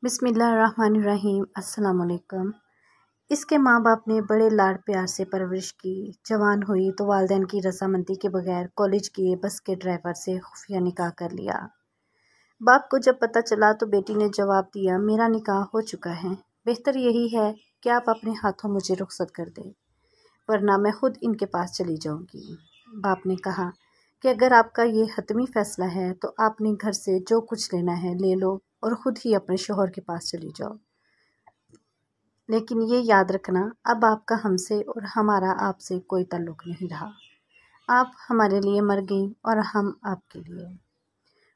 بسم اللہ الرحمن الرحیم۔ السلام علیکم۔ اس کے ماں باپ نے بڑے لاڈ پیار سے پرورش کی۔ جوان ہوئی تو والدین کی رضامندی کے بغیر کالج کے بس کے ڈرائیور سے خفیہ نکاح کر لیا۔ باپ کو جب پتہ چلا تو بیٹی نے جواب دیا، میرا نکاح ہو چکا ہے، بہتر یہی ہے کہ آپ اپنے ہاتھوں مجھے رخصت کر دیں، ورنہ میں خود ان کے پاس چلی جاؤں گی۔ باپ نے کہا کہ اگر آپ کا یہ حتمی فیصلہ ہے تو آپ نے گھر سے جو کچھ لینا ہے لے لو اور خود ہی اپنے شوہر کے پاس چلی جاؤ، لیکن یہ یاد رکھنا اب آپ کا ہم سے اور ہمارا آپ سے کوئی تعلق نہیں رہا۔ آپ ہمارے لیے مر گئیں اور ہم آپ کے لیے۔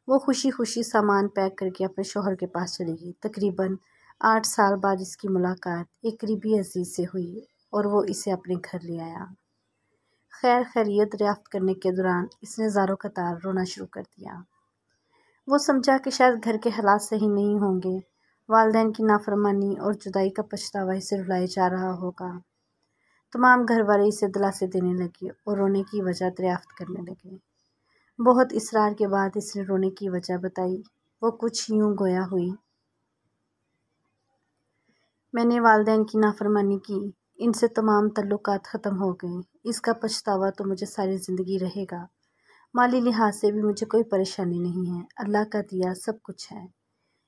وہ خوشی خوشی سامان پیک کر کے اپنے شوہر کے پاس چلی گئی۔ تقریباً 8 سال بعد اس کی ملاقات ایک قریبی عزیز سے ہوئی اور وہ اسے اپنے گھر لے آیا۔ خیر خیریت دریافت کرنے کے دوران اس نے زاروں قطار رونا شروع کر دیا۔ وہ سمجھا کہ شاید گھر کے حالات صحیح نہیں ہوں گے، والدین کی نافرمانی اور جدائی کا پچھتاوا اسے رلائے جا رہا ہوگا۔ تمام گھر والے اسے دلاسے دینے لگے اور رونے کی وجہ دریافت کرنے لگے۔ بہت اصرار کے بعد اس نے رونے کی وجہ بتائی۔ وہ کچھ یوں گویا ہوئی، میں نے والدین کی نافرمانی کی، ان سے تمام تعلقات ختم ہو گئے، اس کا پچھتاوا تو مجھے ساری زندگی رہے گا۔ مالی لحاظ سے بھی مجھے کوئی پریشانی نہیں ہے، اللہ کا دیا سب کچھ ہے،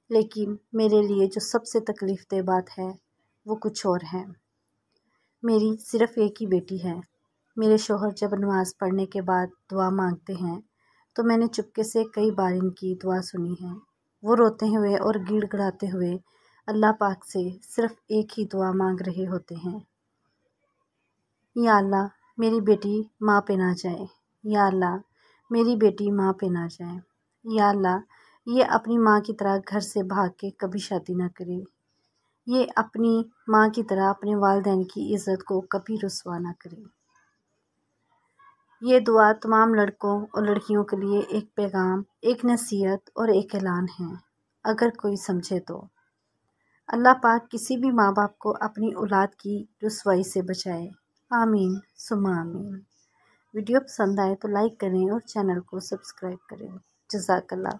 لیکن میرے لیے جو سب سے تکلیف دہ بات ہے وہ کچھ اور ہے۔ میری صرف ایک ہی بیٹی ہے۔ میرے شوہر جب نماز پڑھنے کے بعد دعا مانگتے ہیں تو میں نے چپکے سے کئی بار ان کی دعا سنی ہے۔ وہ روتے ہوئے اور گڑ گڑاتے ہوئے اللہ پاک سے صرف ایک ہی دعا مانگ رہے ہوتے ہیں، یا اللہ میری بیٹی ماں پہ نہ جائے، یا اللہ میری بیٹی ماں پہ نہ جائے، یا اللہ یہ اپنی ماں کی طرح گھر سے بھاگ کے کبھی شادی نہ کرے، یہ اپنی ماں کی طرح اپنے والدین کی عزت کو کبھی رسوا نہ کرے۔ یہ دعا تمام لڑکوں اور لڑکیوں کے لیے ایک پیغام، ایک نصیحت اور ایک اعلان ہے، اگر کوئی سمجھے تو۔ اللہ پاک کسی بھی ماں باپ کو اپنی اولاد کی رسوائی سے بچائے، آمین ثم آمین۔ ویڈیو پسند آئے تو لائک کریں اور چینل کو سبسکرائب کریں۔ جزاک اللہ۔